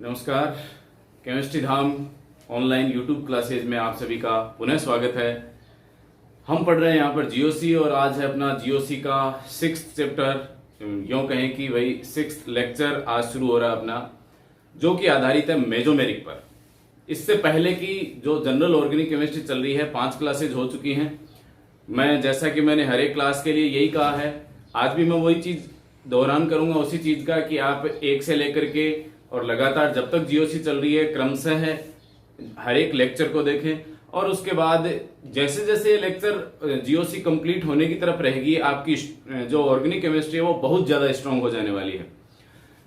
नमस्कार। केमिस्ट्री धाम online YouTube classes में आप सभी का पुनः स्वागत है। हम पढ़ रहे हैं यहाँ पर जीओसी और आज है अपना जीओसी का 6th चैप्टर, यूं कहें कि वही 6th लेक्चर आज शुरू हो रहा है अपना, जो कि आधारित है मेजोमेरिक पर। इससे पहले की जो जनरल ऑर्गेनिक केमिस्ट्री चल रही है 5 क्लासेज हो चुकी हैं। मैं जैसा कि मैंने हर एक क्लास के लिए यही कहा है, आज भी मैं वही चीज दोहरान करूंगा उसी चीज का कि आप 1 से लेकर के और लगातार जब तक जीओसी चल रही है क्रमशः हर एक लेक्चर को देखें और उसके बाद जैसे जैसे लेक्चर जीओसी कंप्लीट होने की तरफ रहेगी आपकी जो ऑर्गेनिक केमिस्ट्री है वो बहुत ज्यादा स्ट्रांग हो जाने वाली है।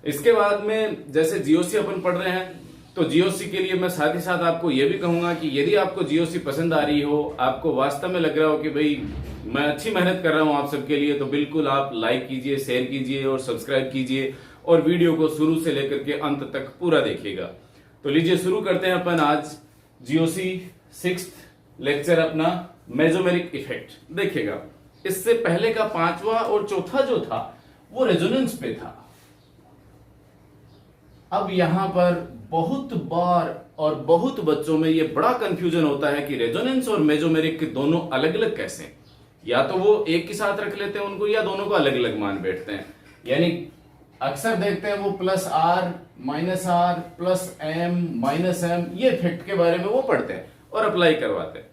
इसके बाद में जैसे जीओसी अपन पढ़ रहे हैं तो जीओसी के लिए मैं साथ ही साथ आपको यह भी कहूंगा कि यदि आपको जीओसी पसंद आ रही हो, आपको वास्तव में लग रहा हो कि भाई मैं अच्छी मेहनत कर रहा हूं आप सबके लिए, तो बिल्कुल आप लाइक कीजिए, शेयर कीजिए और सब्सक्राइब कीजिए और वीडियो को शुरू से लेकर के अंत तक पूरा देखिएगा। तो लीजिए शुरू करते हैं अपन आज जीओसी 6th लेक्चर अपना मेजोमेरिक इफेक्ट। देखिएगा इससे पहले का 5वां और चौथा जो था वो रेजोनेंस पे था। अब यहां पर बहुत बार और बहुत बच्चों में ये बड़ा कंफ्यूजन होता है कि रेजोनेंस और मेजोमेरिक के दोनों अलग अलग कैसे, या तो वो एक ही साथ रख लेते हैं उनको या दोनों को अलग अलग मान बैठते हैं। यानी अक्सर देखते हैं वो +R -R +M -M ये इफेक्ट के बारे में वो पढ़ते हैं और अप्लाई करवाते हैं।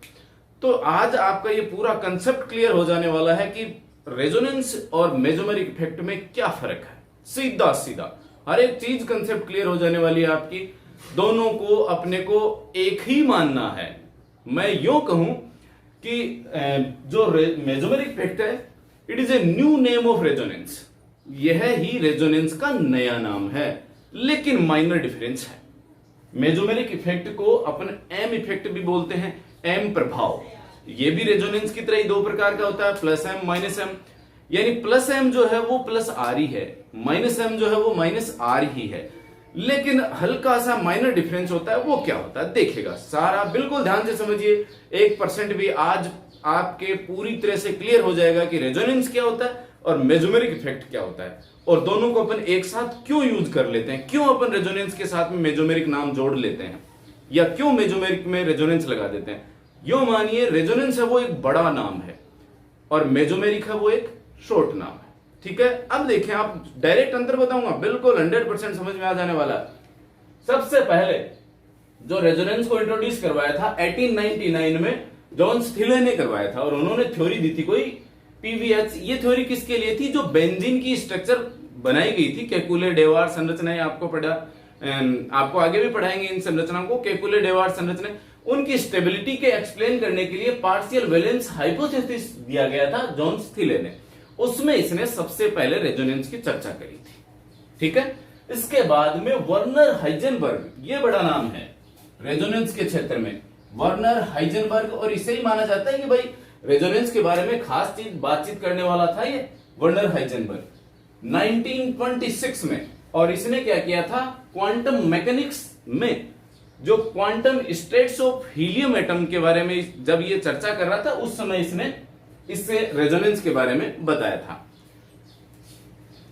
तो आज आपका ये पूरा कंसेप्ट क्लियर हो जाने वाला है कि रेजोनेंस और मेजोमेरिक इफेक्ट में क्या फर्क है। सीधा सीधा हर एक चीज कंसेप्ट क्लियर हो जाने वाली है आपकी। दोनों को अपने को एक ही मानना है। मैं यूं कहूं कि जो मेजोमेरिक इफेक्ट है it is a new name of resonance. यह ही रेजोनेंस का नया नाम है, लेकिन माइनर डिफरेंस है। मेजोमेरिक इफेक्ट को अपन एम इफेक्ट भी बोलते हैं, एम प्रभाव। यह भी रेजोनेंस की तरह ही 2 प्रकार का होता है, +M -M। यानी +M जो है वो +R ही है, -M जो है वो -R ही है, लेकिन हल्का सा माइनर डिफरेंस होता है। वो क्या होता है देखिएगा, सारा बिल्कुल ध्यान से समझिए। 1% भी आज आपके पूरी तरह से क्लियर हो जाएगा कि रेजोनेंस क्या होता है और मेजोमेरिक इफेक्ट क्या होता है, और दोनों को अपन एक साथ क्यों यूज कर लेते हैं, क्यों अपन रेजोनेंस के साथ में मेजोमेरिक नाम जोड़ लेते हैं, या क्यों मेजोमेरिक में रेजोनेंस लगा देते हैं। यो मानिए रेजोनेंस है वो एक बड़ा नाम है और मेजोमेरिक है वो एक शॉर्ट नाम है। ठीक है, अब देखें, आप डायरेक्ट अंतर बताऊंगा, बिल्कुल 100% समझ में आ जाने वाला है। सबसे पहले जो रेजोनेंस को इंट्रोड्यूस करवाया था 1899 में जॉन्स थिले ने करवाया था, और उन्होंने थ्योरी दी थी कोई PVH। ये थ्योरी किसके लिए थी? जो बेंजीन की स्ट्रक्चर बनाई गई थी, केकुले डेवार संरचनाएं आपको पढ़ा, आपको आगे भी पढ़ाएंगे इन संरचनाओं को। केकुले डेवार संरचनाएं, उनकी स्टेबिलिटी के एक्सप्लेन करने के लिए पार्शियल वैलेंस हाइपोथेसिस दिया गया था जॉन्स थिले ने। उसमें इसने सबसे पहले रेजोनेंस की चर्चा करी थी। ठीक है, इसके बाद में वर्नर हाइजेनबर्ग, ये बड़ा नाम है रेजोनेंस के क्षेत्र में, वर्नर हाइजेनबर्ग। और इसे ही माना जाता है कि भाई रेजोनेंस के बारे में खास चीज बातचीत करने वाला था ये वर्नर हाइजेनबर्ग 1926 में। और इसने क्या किया था, क्वांटम मैकेनिक्स में जो quantum states of helium atom के बारे में जब ये चर्चा कर रहा था, उस समय इसने इससे रेजोनेंस के बारे में बताया था।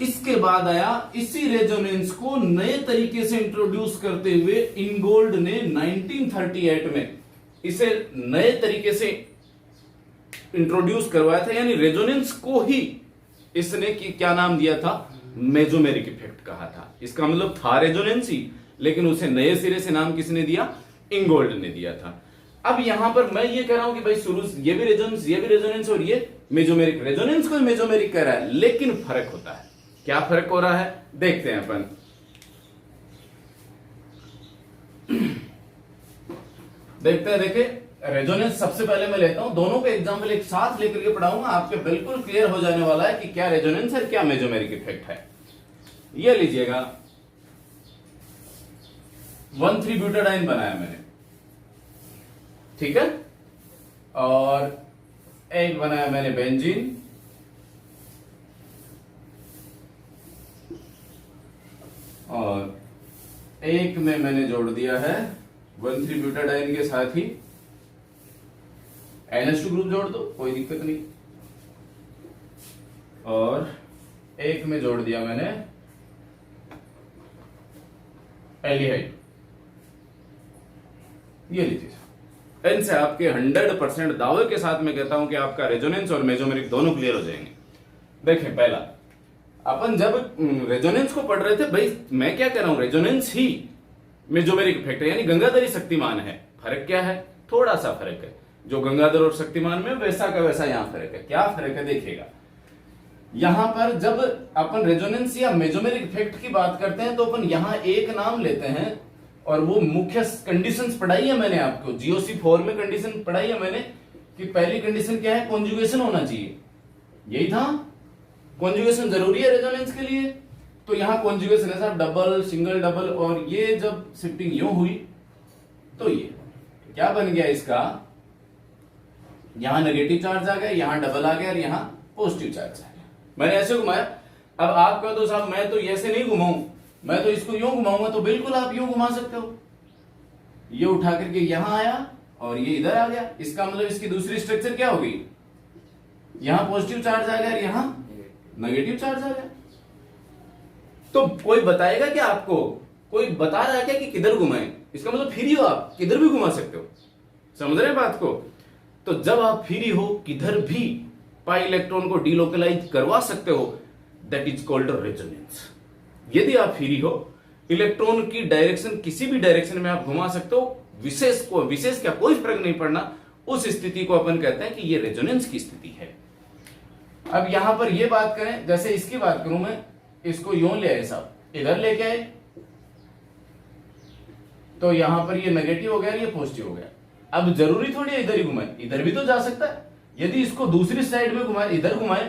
इसके बाद आया, इसी रेजोनेंस को नए तरीके से इंट्रोड्यूस करते हुए इनगोल्ड ने 1938 में इसे नए तरीके से इंट्रोड्यूस करवाया था। यानी रेजोनेंस को ही इसने क्या नाम दिया था, मेजोमेरिक इफेक्ट कहा था। इसका मतलब था रेजोनेंस ही, लेकिन उसे नए सिरे से नाम किसने दिया, इनगोल्ड ने दिया था। अब यहां पर मैं ये कह रहा हूं कि भाई शुरू ये भी रेजोनेंस और ये मेजोमेरिक, रेजोनेंस को मेजोमेरिक कह रहा है, लेकिन फर्क होता है। क्या फर्क हो रहा है देखते हैं अपन। देखते हैं, देखे रेजोनेंस सबसे पहले मैं लेता हूं, दोनों के एग्जाम्पल एक साथ लेकर के पढ़ाऊंगा, आपके बिल्कुल क्लियर हो जाने वाला है कि क्या रेजोनेंस है क्या मेजोमेरिक इफेक्ट है। ये लीजिएगा 1,3-ब्यूटाडाइन बनाया मैंने, ठीक है, और एक बनाया मैंने बेंजीन, और एक में मैंने जोड़ दिया है 1,3-ब्यूटाडाइन के साथ ही NH2 ग्रुप जोड़ दो, कोई दिक्कत नहीं, और एक में जोड़ दिया मैंने एल्डिहाइड। ये लीजिए, इनसे आपके 100% दावे के साथ मैं कहता हूं कि आपका रेजोनेंस और मेजोमेरिक दोनों क्लियर हो जाएंगे। देखें, पहला अपन जब रेजोनेंस को पढ़ रहे थे, भाई मैं क्या कह रहा हूं, रेजोनेंस ही मेजोमेरिक इफेक्ट है, यानी गंगाधरी शक्तिमान है। फर्क क्या है? थोड़ा सा फर्क है, जो गंगाधर और शक्तिमान में वैसा का वैसा यहां फर्क है। क्या फर्क है देखिएगा, यहां पर जब अपन रेजोनेंस या मेजोमेरिक इफेक्ट की बात करते हैं तो अपन यहां एक नाम लेते हैं, और वो मुख्य कंडीशंस पढ़ाई है मैंने आपको, जीओसी 4 में कंडीशन पढ़ाई है मैंने कि पहली कंडीशन क्या है, कॉन्जुगेशन होना चाहिए। यही था, कॉन्जुगेशन जरूरी है रेजोनेंस के लिए। तो यहां कॉन्जुगेशन है साहब, डबल, सिंगल, डबल, और ये जब शिफ्टिंग यूं हुई तो ये क्या बन गया इसका, यहां नेगेटिव चार्ज आ गया, यहां डबल आ गया और यहां पॉजिटिव चार्ज आ गया। मैंने ऐसे घुमाया। अब आप कहो तो साहब मैं तो ऐसे नहीं घुमाऊं, मैं तो इसको यूं घुमाऊंगा, तो बिल्कुल आप यूं घुमा सकते हो। ये उठा करके यहां आया और ये इधर आ गया, इसका मतलब इसकी दूसरी स्ट्रक्चर क्या होगी, यहां पॉजिटिव चार्ज आ गया और यहां नेगेटिव चार्ज आ गया। तो कोई बताएगा क्या आपको, कोई बता रहा है क्या कि किधर घुमाएं? इसका मतलब फ्री हो, आप किधर भी घुमा सकते हो। समझ रहे हैं बात को? तो जब आप फ्री हो, किधर भी पाई इलेक्ट्रॉन को डीलोकलाइज करवा सकते हो, दैट इज कॉल्ड रेजोनेंस। यदि आप फ्री हो, इलेक्ट्रॉन की डायरेक्शन किसी भी डायरेक्शन में आप घुमा सकते हो, विशेष क्या कोई फर्क नहीं पड़ना, उस स्थिति को अपन कहते हैं कि ये रेजोनेंस की स्थिति है। अब यहां पर ये बात करें, जैसे इसकी बात करूं मैं, इसको यूं ले आए साहब, इधर लेके आए तो यहां पर ये नेगेटिव हो गया, ये पॉजिटिव हो गया। अब जरूरी थोड़ी है इधर ही घुमाए, इधर भी तो जा सकता है। यदि इसको दूसरी साइड में घुमाए, इधर घुमाए,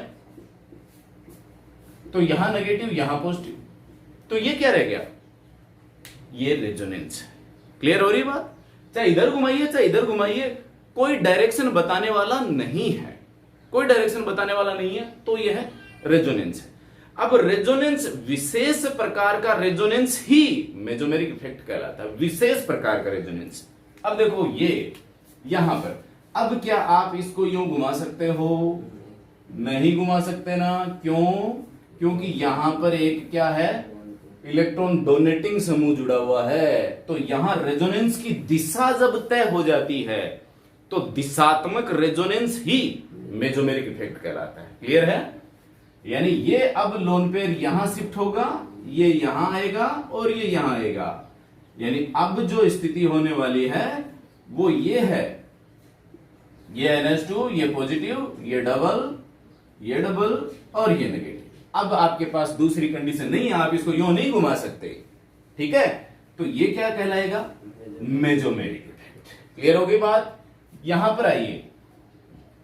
तो यहां नेगेटिव यहां पॉजिटिव, तो ये क्या रह गया, ये रेजोनेंस है। क्लियर हो रही बात? चाहे इधर घुमाइए चाहे इधर घुमाइए, कोई डायरेक्शन बताने वाला नहीं है, कोई डायरेक्शन बताने वाला नहीं है, तो यह है रेजोनेंस है। अब रेजोनेंस, विशेष प्रकार का रेजोनेंस ही मेजोमेरिक इफेक्ट कहलाता है, विशेष प्रकार का रेजोनेंस। अब देखो ये यहां पर, अब क्या आप इसको यूं घुमा सकते हो? नहीं घुमा सकते ना। क्यों? क्योंकि यहां पर एक क्या है, इलेक्ट्रॉन डोनेटिंग समूह जुड़ा हुआ है। तो यहां रेजोनेंस की दिशा जब तय हो जाती है तो दिशात्मक रेजोनेंस ही मेजोमेरिक इफेक्ट कहलाता है। क्लियर है? यानी ये अब लोन पेयर यहां शिफ्ट होगा, ये यहां आएगा और ये यहां आएगा। यानी अब जो स्थिति होने वाली है वो ये है, ये NH2, ये पॉजिटिव, ये डबल और ये नेगेटिव। अब आपके पास दूसरी कंडीशन नहीं है, आप इसको यूं नहीं घुमा सकते। ठीक है? तो ये क्या कहलाएगा, मेजोमेरिक इफेक्ट। क्लियर हो गई बात? यहां पर आइए,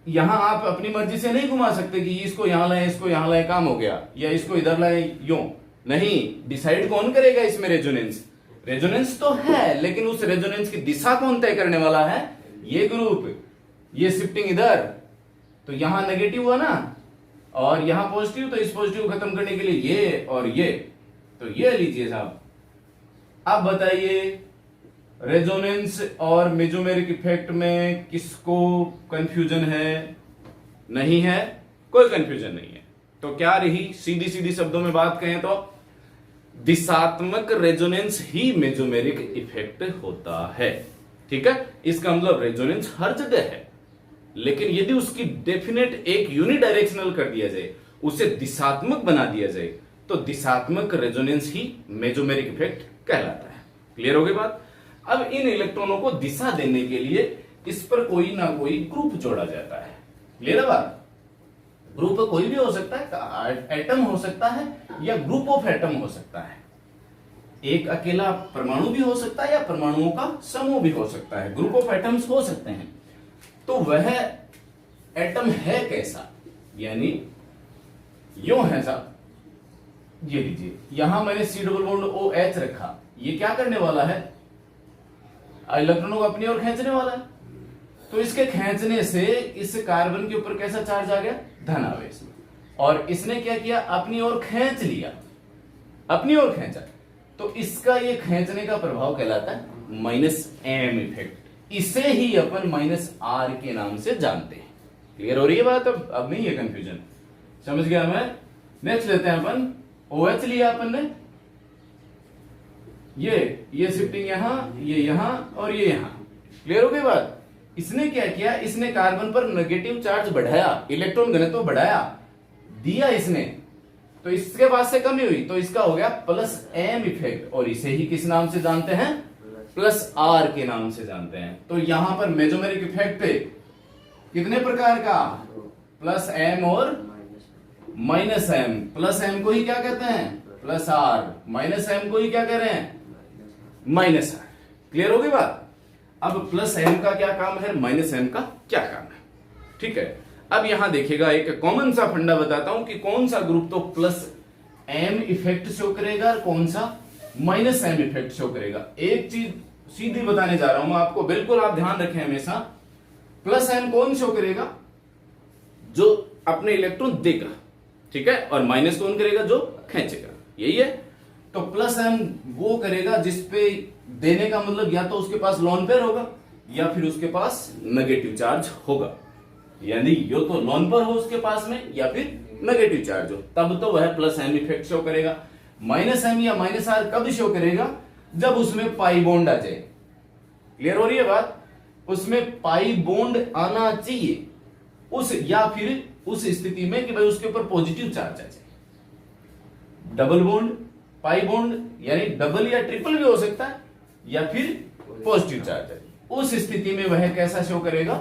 यहां आप अपनी मर्जी से नहीं घुमा सकते कि इसको यहां लाए, इसको यहां लाए, काम हो गया, या इसको इधर लाए, यूं नहीं। डिसाइड कौन करेगा इसमें रेजोनेंस? रेजोनेंस तो है, लेकिन उस रेजोनेंस की दिशा कौन तय करने वाला है? ये ग्रुप। ये शिफ्टिंग इधर, तो यहां नेगेटिव हुआ ना, और यहां पॉजिटिव, तो इस पॉजिटिव को खत्म करने के लिए ये और ये, तो ये लीजिए साहब। अब बताइए, रेजोनेंस और मेजोमेरिक इफेक्ट में किसको कंफ्यूजन है? नहीं है, कोई कंफ्यूजन नहीं है। तो क्या रही, सीधी सीधी शब्दों में बात कहें तो दिशात्मक रेजोनेंस ही मेजोमेरिक इफेक्ट होता है। ठीक है? इसका मतलब रेजोनेंस हर जगह है, लेकिन यदि उसकी डेफिनेट एक यूनिडायरेक्शनल कर दिया जाए, उसे दिशात्मक बना दिया जाए, तो दिशात्मक रेजोनेंस ही मेजोमेरिक इफेक्ट कहलाता है। क्लियर हो गई बात? अब इन इलेक्ट्रॉनों को दिशा देने के लिए इस पर कोई ना कोई ग्रुप जोड़ा जाता है। क्लियर है बात? ग्रुप कोई भी हो सकता है, एटम हो सकता है या ग्रुप ऑफ एटम हो सकता है। एक अकेला परमाणु भी हो सकता है या परमाणुओं का समूह भी हो सकता है, ग्रुप ऑफ एटम्स हो सकते हैं। तो वह एटम है कैसा, यानी यूं है साहब, ये लीजिए, यहां मैंने C डबल बॉन्ड OH रखा, ये क्या करने वाला है, इलेक्ट्रॉनों को अपनी ओर खींचने वाला है। तो इसके खींचने से इस कार्बन के ऊपर कैसा चार्ज आ गया, धन आवेश, और इसने क्या किया, अपनी ओर खींच लिया, अपनी ओर खींचा, तो इसका ये खींचने का प्रभाव कहलाता है -m इफेक्ट। इसे ही अपन -r के नाम से जानते हैं। क्लियर हो रही है बात? अब नहीं है कंफ्यूजन, समझ गया मैं? नेक्स्ट लेते हैं अपन OH लिया अपन ने, ये शिफ्टिंग यहां, ये यहां और ये यहां। क्लियर हो गई बात? इसने क्या किया, इसने कार्बन पर नेगेटिव चार्ज बढ़ाया, इलेक्ट्रॉन घनत्व बढ़ाया दिया इसने, तो इसके पास से कमी हुई, तो इसका हो गया प्लस एम इफेक्ट, और इसे ही किस नाम से जानते हैं, प्लस आर के नाम से जानते हैं। तो यहां पर मेजोमेरिक इफेक्ट कितने प्रकार का, प्लस एम और माइनस एम। प्लस एम को ही क्या कहते हैं, प्लस आर, माइनस एम को ही क्या कह रहे हैं, माइनस आर। क्लियर हो गई बात? अब प्लस एम का क्या काम है, माइनस एम का क्या काम है, ठीक है। अब यहां देखिएगा, एक कॉमन सा फंडा बताता हूं कि कौन सा ग्रुप तो प्लस एम इफेक्ट शो करेगा और कौन सा माइनस एम इफेक्ट शो करेगा। एक चीज सीधी बताने जा रहा हूं मैं आपको, बिल्कुल आप ध्यान रखें हमेशा। प्लस एम कौन शो करेगा, जो अपने इलेक्ट्रॉन देगा, ठीक है, और माइनस कौन करेगा, जो खींचेगा, यही है। तो प्लस एम वो करेगा जिसपे देने का मतलब या तो उसके पास लोन पेयर होगा या फिर उसके पास नेगेटिव चार्ज होगा, यानी यो तो लोन पेयर हो उसके पास में या फिर नेगेटिव चार्ज हो, तब तो वह प्लस एम इफेक्ट शो करेगा। माइनस एम या माइनस आर कब शो करेगा, जब उसमें पाई बॉन्ड आ जाए। क्लियर हो रही है बात? उसमें पाई बॉन्ड आना चाहिए उस, या फिर उस स्थिति में कि भाई उसके ऊपर पॉजिटिव चार्ज आ जाए। डबल बॉन्ड, पाई बॉन्ड, यानी डबल या ट्रिपल भी हो सकता है, या फिर पॉजिटिव चार्ज है, उस स्थिति में वह कैसा शो करेगा,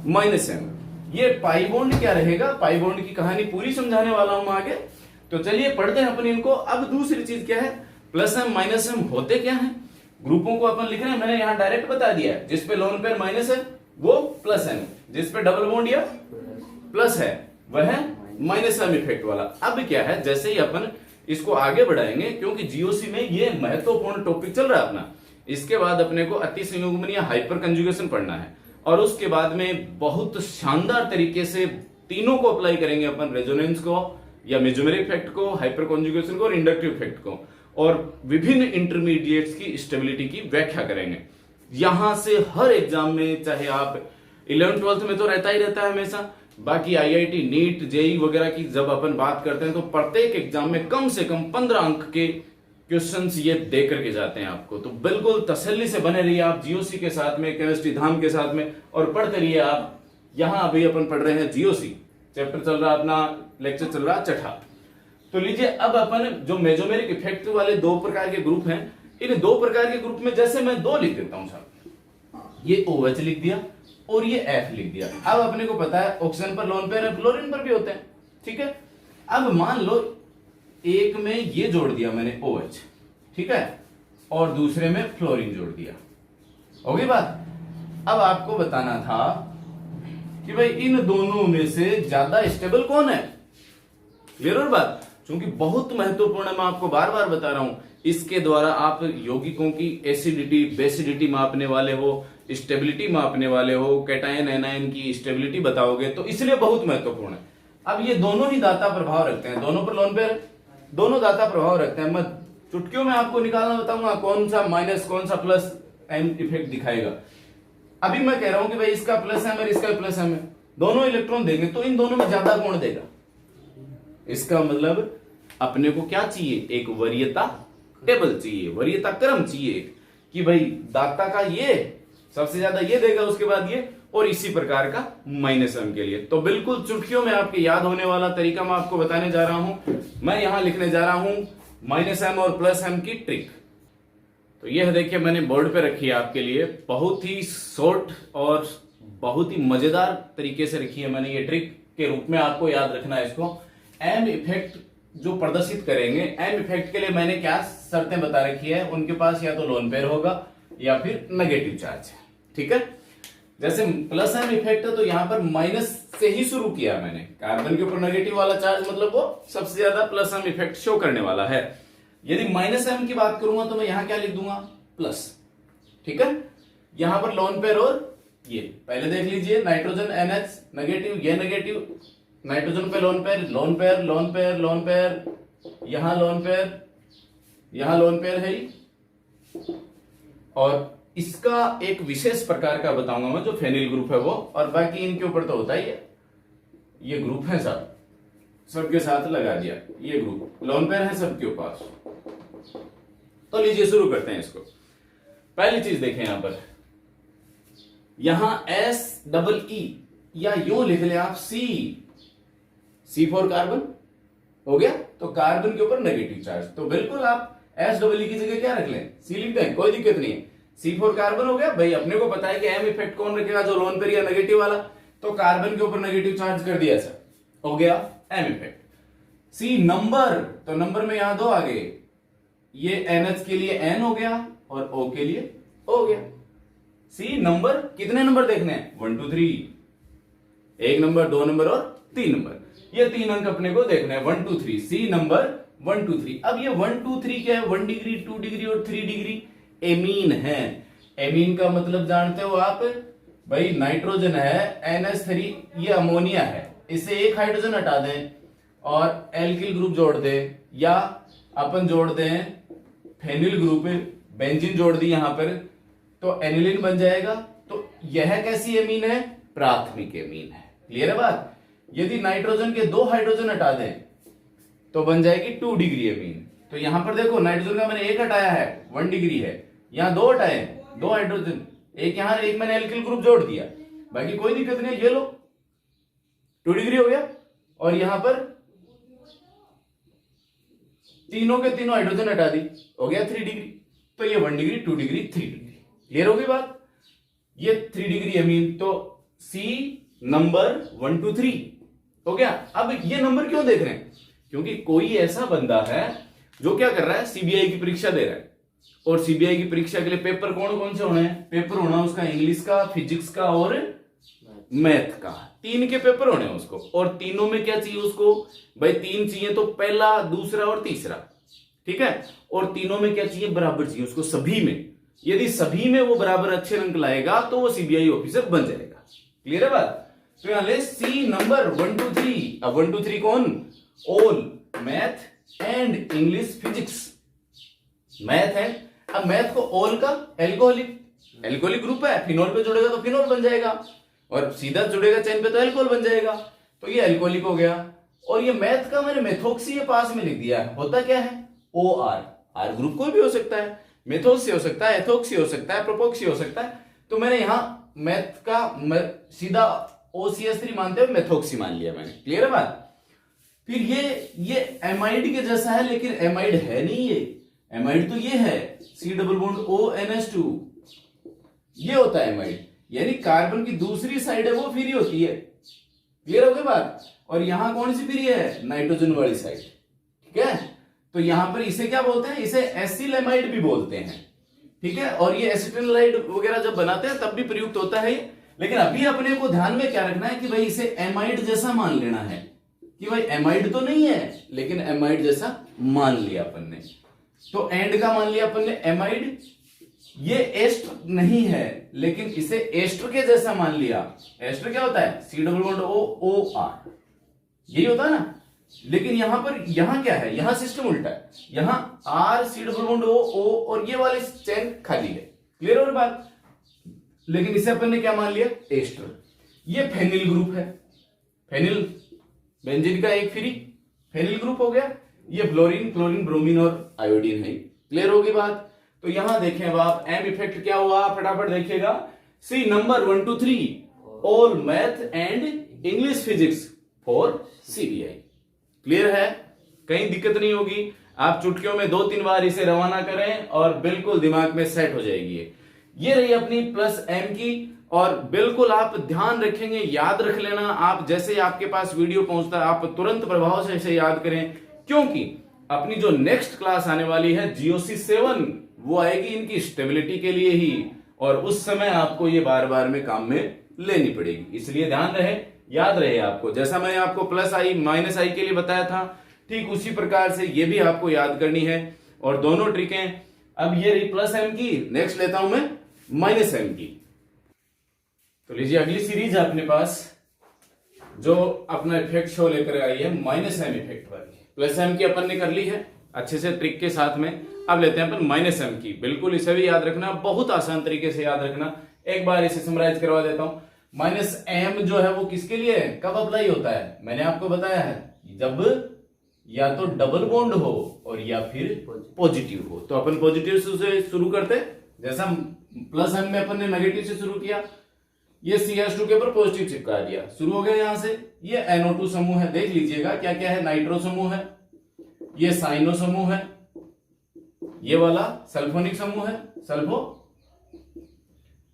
माइनस एम। ये पाई बॉन्ड क्या रहेगा, पाई बॉन्ड की कहानी पूरी समझाने वाला हूं आगे, तो चलिए पढ़ते हैं अपन इनको। अब दूसरी चीज क्या है, प्लस एम माइनस एम होते क्या है, ग्रुपों को अपन लिख रहे हैं, मैंने यहां डायरेक्ट बता दिया है। जिसपे लोन पेयर माइनस है वो प्लस एम, जिसपे डबल बॉन्ड या प्लस है वह माइनस एम इफेक्ट वाला। अब क्या है, जैसे ही अपन इसको आगे बढ़ाएंगे, क्योंकि जीओसी में ये महत्वपूर्ण टॉपिक चल रहा है अपना, इसके बाद अपने को अति संयुग्मन या हाइपर कंजुगेशन पढ़ना है, और उसके बाद में बहुत शानदार तरीके से तीनों को अप्लाई करेंगे अपन, रेजोनेंस को या मेजोमेरिक इफेक्ट को, हाइपर कंजुगेशन को और इंडक्टिव इफेक्ट को, और विभिन्न इंटरमीडिएट्स की स्टेबिलिटी की व्याख्या करेंगे। यहां से हर एग्जाम में, चाहे आप 11th 12th में तो रहता ही रहता है हमेशा, बाकी आईआईटी, नीट, जेई वगैरह की जब अपन बात करते हैं तो प्रत्येक एग्जाम में कम से कम 15 अंक के क्वेश्चंस ये दे करके जाते हैं आपको। तो बिल्कुल तसल्ली से बने रहिए आप जीओसी के साथ में, केमिस्ट्री धाम के साथ में, और पढ़ते रहिए आप। यहां अभी अपन पढ़ रहे हैं जीओसी, चैप्टर चल रहा अपना, लेक्चर चल रहा छठा। तो लीजिए, अब अपन जो मेजोमेरिक इफेक्ट वाले दो प्रकार के ग्रुप हैं, इन दो प्रकार के ग्रुप में जैसे मैं दो लिख देता हूं साहब, ये OH लिख दिया और ये F लिख दिया। अब अपने को पता है ऑक्सीजन पर लोन पेयर है, फ्लोरीन पर भी होते हैं, ठीक है। अब मान लो एक में ये जोड़ दिया मैंने OH, ठीक है, और दूसरे में फ्लोरीन जोड़ दिया, हो गई बात। अब आपको बताना था कि भाई इन दोनों में से ज्यादा स्टेबल कौन है। क्लियर हो बात? क्योंकि बहुत महत्वपूर्ण है, मैं आपको बार बार बता रहा हूं, इसके द्वारा आप यौगिकों की एसिडिटी, बेसिडिटी मापने वाले हो, स्टेबिलिटी मापने वाले हो, कैटायन एनायन की स्टेबिलिटी बताओगे, तो इसलिए बहुत महत्वपूर्ण है। अब ये दोनों ही दाता प्रभाव रखते हैं, दोनों पर लोन पेयर, दोनों दाता प्रभाव रखते हैं। मैं चुटकियों में आपको निकालना बताऊंगा कौन सा माइनस कौन सा प्लस एम इफेक्ट दिखाएगा। अभी मैं कह रहा हूं कि भाई इसका प्लस एम है, इसका प्लस एम है, दोनों इलेक्ट्रॉन देंगे, तो इन दोनों में ज्यादा कौन देगा। इसका मतलब अपने को क्या चाहिए, एक वरीयता टेबल चाहिए, वरीयता क्रम चाहिए, कि भाई दाता का ये सबसे ज्यादा ये देगा, उसके बाद ये, और इसी प्रकार का माइनस एम के लिए। तो बिल्कुल चुटकियों में आपके याद होने वाला तरीका मैं आपको बताने जा रहा हूं। मैं यहां लिखने जा रहा हूं माइनस एम और प्लस एम की ट्रिक। तो यह देखिए मैंने बोर्ड पे रखी है आपके लिए, बहुत ही शॉर्ट और बहुत ही मजेदार तरीके से रखी है मैंने, ये ट्रिक के रूप में आपको याद रखना है इसको। एम इफेक्ट जो प्रदर्शित करेंगे, एम इफेक्ट के लिए मैंने क्या शर्तें बता रखी है, उनके पास या तो लोन पेयर होगा या फिर नेगेटिव चार्ज है, ठीक है। जैसे प्लस एम इफेक्ट है तो यहां पर माइनस से ही शुरू किया मैंने, कार्बन के ऊपर नेगेटिव वाला चार्ज, मतलब वो सबसे ज्यादा प्लस एम इफेक्ट शो करने वाला है। यदि माइनस एम की बात करूंगा तो मैं यहां क्या लिख दूंगा, प्लस, ठीक है। यहां पर लोन पेयर, और ये पहले देख लीजिए, नाइट्रोजन NH नेगेटिव, ये नेगेटिव, नाइट्रोजन पे lone pair, lone pair, lone pair, lone pair, यहां लोन पेयर, यहां लोन पेयर है ही। और इसका एक विशेष प्रकार का बताऊंगा मैं, जो फेनिल ग्रुप है वो, और बाकी इनके ऊपर तो होता ही है। ये ग्रुप है सब, सबके साथ लगा दिया, ये ग्रुप लोन पेयर है सबके पास, तो लीजिए शुरू करते हैं इसको। पहली चीज देखें यहां पर, यहां SEE या यूं लिख ले आप C फॉर कार्बन हो गया, तो कार्बन के ऊपर नेगेटिव चार्ज, तो बिल्कुल आप SEE की जगह क्या रख लें, C लिख दें, कोई दिक्कत नहीं है। C फॉर कार्बन हो गया भाई, अपने को पता है कि M इफेक्ट कौन रखेगा, जो लोन पेयर या नेगेटिव वाला, तो कार्बन के ऊपर नेगेटिव चार्ज कर दिया ऐसा, हो गया M इफेक्ट। C नंबर, तो नंबर में यहां दो आ गए, ये NH के लिए N हो गया और O के लिए O हो गया। C नंबर, कितने नंबर देखने हैं, 1 2 3, 1 नंबर, 2 नंबर और 3 नंबर, ये 3 अंक अपने को देखना है, 1 2 3, C नंबर 1 2 3। अब ये 1 2 3 क्या है, 1 डिग्री, 2 डिग्री और 3 डिग्री एमीन है। एमीन का मतलब जानते हो आप भाई, नाइट्रोजन है NH3, ये अमोनिया है, इससे एक हाइड्रोजन हटा दें और एल्किल ग्रुप जोड़ दें, या अपन जोड़ दें फेनिल ग्रुप, बेंजीन जोड़ दी यहां पर, तो एनिलीन बन जाएगा। तो यह कैसी एमीन है, प्राथमिक एमीन है। क्लियर है बात। यदि नाइट्रोजन के 2 हाइड्रोजन हटा दें तो बन जाएगी 2 डिग्री एमीन। तो यहां पर देखो, नाइट्रोजन का मैंने एक हटाया है, 1 डिग्री है, यहां 2 हटाए, 2 हाइड्रोजन, एक यहां, एक मैंने एल्किल ग्रुप जोड़ दिया, बाकी कोई दिक्कत नहीं, ये लो 2 डिग्री हो गया। और यहां पर तीनों के तीनों हाइड्रोजन हटा दी, हो गया 3 डिग्री। तो ये 1 डिग्री, 2 डिग्री, 3 डिग्री। क्लियर होगी बात। ये 3 डिग्री एमीन, तो C नंबर 1 2 3 हो गया। अब ये नंबर क्यों देख रहे हैं, क्योंकि कोई ऐसा बंदा है जो क्या कर रहा है, सीबीआई की परीक्षा दे रहा है, और सीबीआई की परीक्षा के लिए पेपर कौन कौन से होने हैं, पेपर होना उसका इंग्लिश का, फिजिक्स का और मैथ का, 3 के पेपर होने हैं उसको। और तीनों में क्या चाहिए उसको भाई, 3 चाहिए, तो पहला, दूसरा और तीसरा, ठीक है। और तीनों में क्या चाहिए, बराबर चाहिए उसको सभी में। यदि सभी में वो बराबर अच्छे अंक लाएगा तो वो सीबीआई ऑफिसर बन जाएगा। क्लियर है बात। तो यहां ले C नंबर 1 2 3। अब 1 2 3 कौन, all math and English physics, math है। अब मैथ को ऑल का एल्कोहलिक ग्रुप है, फिनोल पे जुड़ेगा तो फिनोल बन जाएगा, और सीधा जुड़ेगा चेन पे तो एल्कोहल बन जाएगा, तो ये एल्कोहलिक हो गया। और ये मैथ का मैंने मेथोक्सी पास में लिख दिया है, होता क्या है, OR, R ग्रुप कोई भी हो सकता है, मेथोक्सी हो सकता है, एथोक्सी हो सकता है, प्रोपोक्सी हो सकता है। तो मैंने यहां मैथ का सीधा OCH3 मानते हुए मेथोक्सी मान लिया मैंने। क्लियर है बात। फिर ये एमाइड के जैसा है, लेकिन एमाइड है नहीं, ये एमाइड तो ये है, C डबल बॉन्ड ONH2, ये होता है एमाइड, यानी कार्बन की दूसरी साइड है वो फ्री होती है। क्लियर हो गई बात। और यहां कौन सी फ्री है, नाइट्रोजन वाली साइड, ठीक है। तो यहां पर इसे क्या बोलते हैं, इसे एसिलेमाइड भी बोलते हैं, ठीक है। और ये एसिटिलाइड वगैरह जब बनाते हैं तब भी प्रयुक्त होता है। लेकिन अभी अपने को ध्यान में क्या रखना है कि भाई इसे एमाइड जैसा मान लेना है, कि भाई एमाइड तो नहीं है लेकिन एमाइड जैसा मान लिया अपन ने। तो एंड का मान लिया अपन ने एमाइड, ये एस्टर नहीं है लेकिन इसे एस्टर के जैसा मान लिया। एस्टर क्या होता है, C डबल बॉन्ड OR, यही होता है ना। लेकिन यहां पर, यहां क्या है, यहां सिस्टम उल्टा है, यहां R C double bond O और ये वाली चेन खाली है। क्लियर हो बात। लेकिन इसे अपन ने क्या मान लिया, एस्टर। ये फेनिल ग्रुप है, फेनिल बेंजीन का एक फ्री फेनिल ग्रुप हो गया। ये फ्लोरीन, क्लोरीन, ब्रोमीन और आयोडीन है। क्लियर होगी बात। तो यहां देखें अब आप, एम इफेक्ट क्या हुआ, फटाफट देखिएगा। C number 1 2 3 all math and English physics for CBI। Clear है, कहीं दिक्कत नहीं होगी। आप चुटकियों में 2-3 बार इसे रवाना करें और बिल्कुल दिमाग में सेट हो जाएगी। ये रही अपनी प्लस M की। और बिल्कुल आप ध्यान रखेंगे, याद रख लेना, आप जैसे आपके पास वीडियो पहुंचता है आप तुरंत प्रभाव से इसे याद करें, क्योंकि अपनी जो नेक्स्ट क्लास आने वाली है GOC 7, वो आएगी इनकी स्टेबिलिटी के लिए ही, और उस समय आपको ये बार बार में काम में लेनी पड़ेगी। इसलिए ध्यान रहे, याद रहे आपको, जैसा मैंने आपको प्लस आई माइनस आई के लिए बताया था, ठीक उसी प्रकार से ये भी आपको याद करनी है। और दोनों ट्रिकें, अब ये रही प्लस M की, नेक्स्ट लेता हूं मैं माइनस M की। तो लीजिए अगली सीरीज है अपने पास जो अपना इफेक्ट शो लेकर आई है, माइनस M इफेक्ट वाली। प्लस M की अपन ने कर ली है अच्छे से ट्रिक के साथ में। अब लेते हैं अपन माइनस M की। बिल्कुल इसे भी याद रखना, बहुत आसान तरीके से याद रखना। एक बार इसे समराइज करवा देता हूं। माइनस M जो है वो किसके लिए है, कब अप्लाई होता है, मैंने आपको बताया है, जब या तो डबल बॉन्ड हो और या फिर पॉजिटिव हो। तो अपन पॉजिटिव से शुरू करते हैं, जैसा प्लस एम में अपन ने नेगेटिव से शुरू किया, ये CH2 के ऊपर पॉजिटिव चिपका दिया, शुरू हो गया यहां से। ये NO2 समूह है, देख लीजिएगा क्या क्या है, नाइट्रो समूह है, ये साइनो समूह है, ये वाला सल्फोनिक समूह है, सल्फो,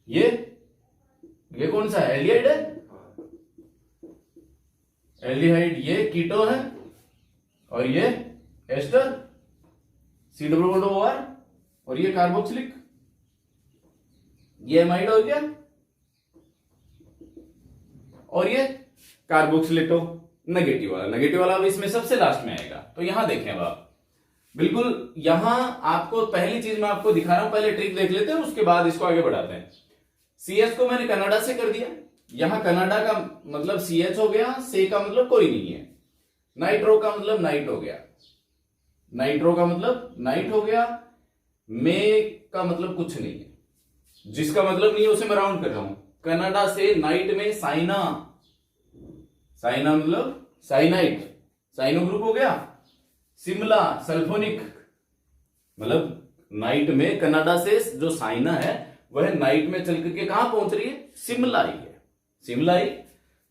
ये कौन सा है, एल्डिहाइड है, एल्डिहाइड, ये कीटो है, और ये ester, C double bond OR, और ये कार्बोक्सिलिक, ये एमाइड हो गया, और ये कार्बोक्सिलेटो नेगेटिव वाला अब इसमें सबसे लास्ट में आएगा। तो यहां देखें अब आप, बिल्कुल यहां आपको पहली चीज मैं आपको दिखा रहा हूं, पहले ट्रिक देख लेते हैं, उसके बाद इसको आगे बढ़ाते हैं। CH को मैंने कनाडा से कर दिया, यहां कनाडा का मतलब CH हो गया, से का मतलब कोई नहीं है, नाइट्रो का मतलब नाइट हो गया, नाइट्रो का मतलब नाइट हो गया, में का मतलब कुछ नहीं है, जिसका मतलब नहीं है उसे मैं राउंड कर रहा हूं। कनाडा से नाइट में साइना, साइना मतलब साइनाइट, साइनो ग्रुप हो गया। सिमला सल्फोनिक, मतलब नाइट में कनाडा से जो साइना है वह नाइट में चल करके कहां पहुंच रही है, सिमलाई है, सिमलाई।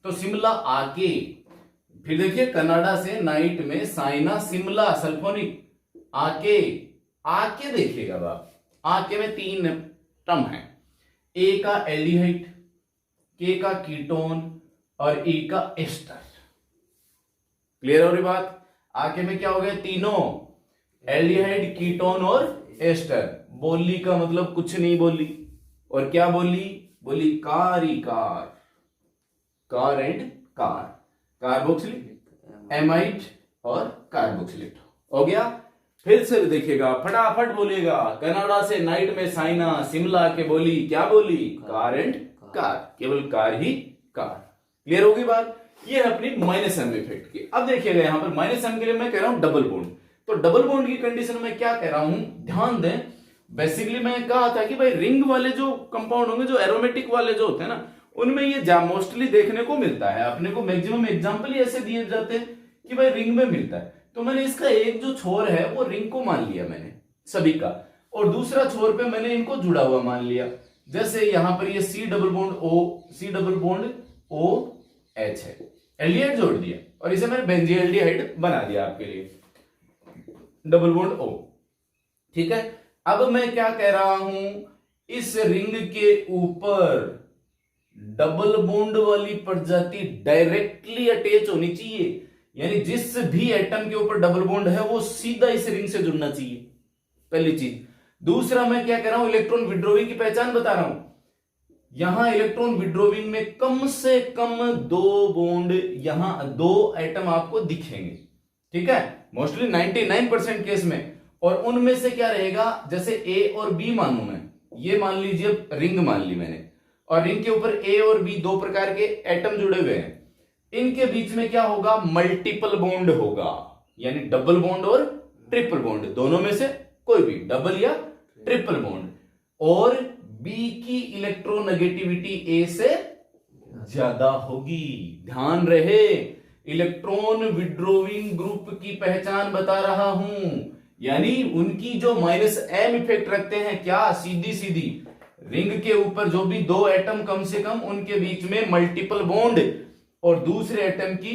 तो सिमला आके, फिर देखिए कनाडा से नाइट में साइना सिमला सल्फोनिक आके, आके देखिएगा आप, आके में 3 टर्म है, ए का एल्डिहाइड, के का कीटोन और ई का एस्टर। क्लियर हो रही बात? आगे में क्या हो गया, तीनों एल्डिहाइड, कीटोन और एस्टर। बोली का मतलब कुछ नहीं बोली, और क्या बोली, बोली कारी car, car and car, carboxylic, amide और कार्बोक्सिलेट हो गया। फिर से देखिएगा, फटाफट बोलिएगा, कनाडा से नाइट में साइना सिमला के बोली, क्या बोली, कार एंड कार, केवल कार ही कार। क्लियर होगी बात? ये है अपनी माइनस एम इफेक्ट की। अब देखिएगा यहां पर माइनस एम के लिए मैं कह रहा हूं डबल बॉन्ड। तो डबल बॉन्ड की कंडीशन में क्या कह रहा हूं, ध्यान दें। बेसिकली मैं कहा था कि भाई रिंग वाले जो कंपाउंड होंगे, जो एरोमेटिक वाले जो होते हैं ना, उनमें ये मोस्टली देखने को मिलता है। अपने को मैक्सिमम एग्जांपल ही ऐसे दिए जाते हैं कि भाई रिंग में मिलता है। तो मैंने इसका एक जो छोर है वो रिंग को मान लिया मैंने सभी का, और दूसरा छोर पे मैंने इनको जुड़ा हुआ मान लिया। जैसे यहां पर ये C double bond O H है, एल्डिहाइड जोड़ दिया, और इसे मैंने बेंजीएल्डिहाइड बना दिया आपके लिए, डबल बॉन्ड O। ठीक है, अब मैं क्या कह रहा हूं, इस रिंग के ऊपर डबल बॉन्ड वाली प्रजाति डायरेक्टली अटैच होनी चाहिए, यानी जिस भी एटम के ऊपर डबल बॉन्ड है वो सीधा इस रिंग से जुड़ना चाहिए, पहली चीज। दूसरा मैं क्या कह रहा हूं, इलेक्ट्रॉन विड्रॉविंग की पहचान बता रहा हूं। यहां इलेक्ट्रॉन विड्रॉविंग में कम से कम 2 बॉन्ड, यहां 2 एटम आपको दिखेंगे। ठीक है, मोस्टली 99% केस में। और उनमें से क्या रहेगा, जैसे ए और बी मानू मैं, ये मान लीजिए रिंग मान ली मैंने, और रिंग के ऊपर ए और बी 2 प्रकार के एटम जुड़े हुए हैं। इनके बीच में क्या होगा, मल्टीपल बॉन्ड होगा, यानी डबल बॉन्ड और ट्रिपल बॉन्ड, दोनों में से कोई भी, डबल या ट्रिपल बॉन्ड। और बी की इलेक्ट्रोनेगेटिविटी ए से ज्यादा होगी। ध्यान रहे, इलेक्ट्रॉन विड्रॉविंग ग्रुप की पहचान बता रहा हूं, यानी उनकी जो माइनस एम इफेक्ट रखते हैं, क्या, सीधी सीधी रिंग के ऊपर जो भी 2 एटम कम से कम, उनके बीच में मल्टीपल बॉन्ड, और दूसरे एटम की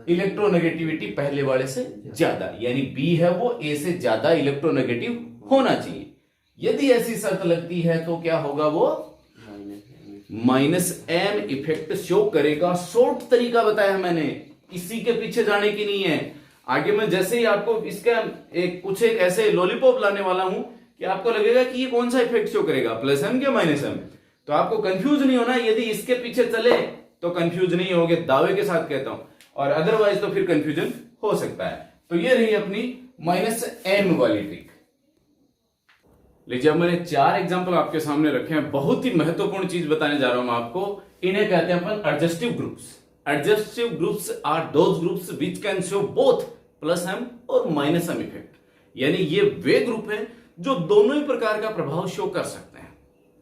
इलेक्ट्रोनेगेटिविटी पहले वाले से ज्यादा, यानी बी है वो ए से ज्यादा इलेक्ट्रोनेगेटिव होना चाहिए। यदि ऐसी शर्त लगती है तो क्या होगा, वो माइनस एम इफेक्ट शो करेगा। शॉर्ट तरीका बताया मैंने, इसी के पीछे जाने की नहीं है। आगे मैं जैसे ही आपको इसका कुछ एक ऐसे लॉलीपॉप लाने वाला हूं कि आपको लगेगा कि ये कौन सा इफेक्ट शो करेगा, प्लस एम क्या माइनस एम, तो आपको कंफ्यूज नहीं होना। यदि इसके पीछे चले तो कंफ्यूज नहीं होगे, दावे के साथ कहता हूं, और अदरवाइज तो फिर कंफ्यूजन हो सकता है। तो ये रही अपनी माइनस एम वाली ट्रिक। लीजिए, अब मैंने 4 एग्जांपल आपके सामने रखे हैं। बहुत ही महत्वपूर्ण चीज बताने जा रहा हूं मैं आपको। इन्हें कहते हैं अपन adjective groups. Adjective groups are those groups which can show both plus M और माइनस एम इफेक्ट, यानी ये वे ग्रुप हैं जो दोनों ही प्रकार का प्रभाव शो कर सकते हैं।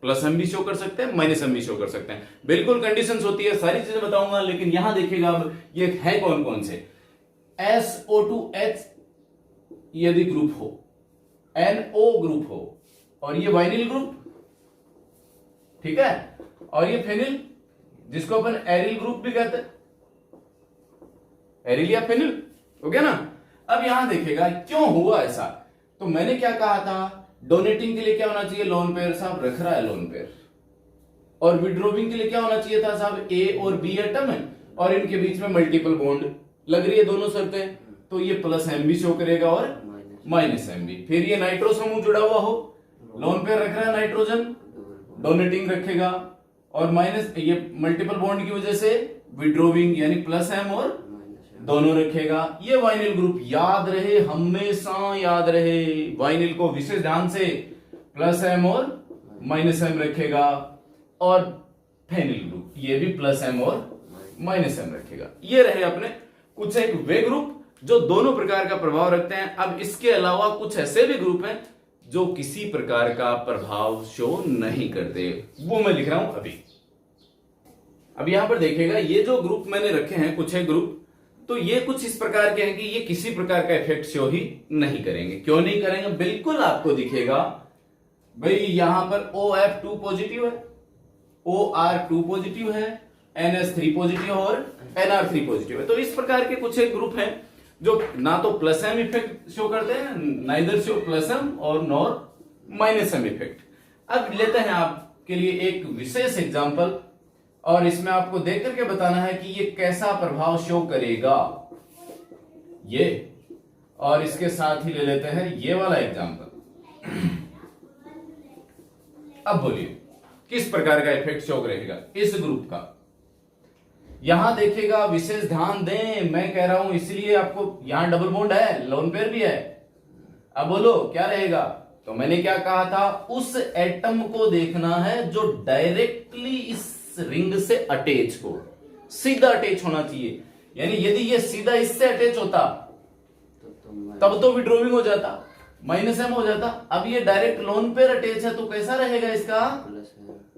प्लस एम भी शो कर सकते हैं, माइनस एम भी शो कर सकते हैं। बिल्कुल कंडीशंस होती है, सारी चीजें बताऊंगा, लेकिन यहां देखिएगा अब ये है कौन कौन से। SO2H यदि ग्रुप हो, NO ग्रुप हो, और ये वाइनिल ग्रुप, ठीक है, और ये फेनिल जिसको अपन एरिल ग्रुप भी कहते हैं, एरिल या फेनिल, हो गया ना। अब यहां देखिएगा क्यों हुआ ऐसा। तो मैंने क्या कहा था, डोनेटिंग के लिए क्या होना चाहिए, लोन पेयर, साहब रख रहा है लोन पेयर, और विड्रोविंग के लिए क्या होना चाहिए था साहब, ए और बी एटम है, और इनके बीच में मल्टीपल बॉन्ड लग रही है दोनों शर्तें, तो ये प्लस एम भी शो करेगा और माइनस एम भी। फिर ये नाइट्रो समूह जुड़ा हुआ हो, लोन पेयर रख रहा है नाइट्रोजन, डोनेटिंग रखेगा, और माइनस ये मल्टीपल बॉन्ड की वजह से विड्रोविंग यानी प्लस एम और दोनों रखेगा। ये वाइनिल ग्रुप, याद रहे, हमेशा याद रहे, वाइनिल को विशेष ध्यान से प्लस एम और माइनस एम रखेगा, और फेनिल ग्रुप ये भी प्लस एम और माइनस एम रखेगा। ये रहे अपने कुछ एक वे ग्रुप जो दोनों प्रकार का प्रभाव रखते हैं। अब इसके अलावा कुछ ऐसे भी ग्रुप हैं जो किसी प्रकार का प्रभाव शो नहीं करते, वो मैं लिख रहा हूं अभी। अब यहां पर देखिएगा ये जो ग्रुप मैंने रखे हैं कुछ एक ग्रुप, तो ये कुछ इस प्रकार के हैं कि ये किसी प्रकार का इफेक्ट शो ही नहीं करेंगे। क्यों नहीं करेंगे, बिल्कुल आपको दिखेगा भाई, यहां पर OF2 पॉजिटिव है, OR2 पॉजिटिव है, NS3 पॉजिटिव और NR3 पॉजिटिव है। तो इस प्रकार के कुछ एक ग्रुप हैं जो ना तो प्लस एम इफेक्ट शो करते हैं, नाइदर शो प्लस एम और नॉर माइनस एम इफेक्ट। अब लेते हैं आपके लिए एक विशेष एग्जांपल, और इसमें आपको देख करके बताना है कि ये कैसा प्रभाव शो करेगा ये, और इसके साथ ही ले लेते हैं ये वाला एग्जांपल। अब बोलिए किस प्रकार का इफेक्ट शो रहेगा इस ग्रुप का। यहां देखिएगा, विशेष ध्यान दें, मैं कह रहा हूं इसलिए आपको, यहां डबल बॉन्ड है, लोन पेयर भी है। अब बोलो क्या रहेगा, तो मैंने क्या कहा था, उस एटम को देखना है जो डायरेक्टली इस रिंग से अटैच हो, सीधा अटैच होना चाहिए। यानी यदि ये सीधा इससे अटैच होता तब तो विड्रोविंग हो जाता, माइनस एम हो जाता। अब ये डायरेक्ट लोन पेयर अटैच है, तो कैसा रहेगा इसका,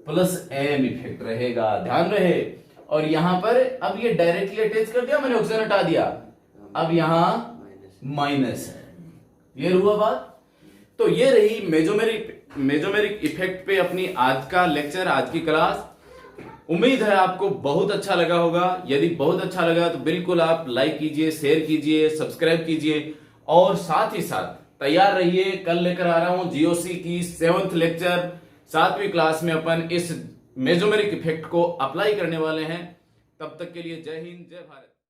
प्लस एम इफेक्ट रहेगा, ध्यान रहे। और यहां पर अब ये डायरेक्टली अटैच कर दिया मैंने, ऑक्सीजन हटा दिया, अब यहां माइनस है। क्लियर हुआ बात। तो ये रही मेजोमेरिक इफेक्ट पे अपनी आज का लेक्चर, आज की क्लास। उम्मीद है आपको बहुत अच्छा लगा होगा। यदि बहुत अच्छा लगा तो बिल्कुल आप लाइक कीजिए, शेयर कीजिए, सब्सक्राइब कीजिए, और साथ ही साथ तैयार रहिए, कल लेकर आ रहा हूं जीओसी की 7th लेक्चर। 7वीं क्लास में अपन इस मेजोमेरिक इफेक्ट को अप्लाई करने वाले हैं। तब तक के लिए जय हिंद, जय भारत।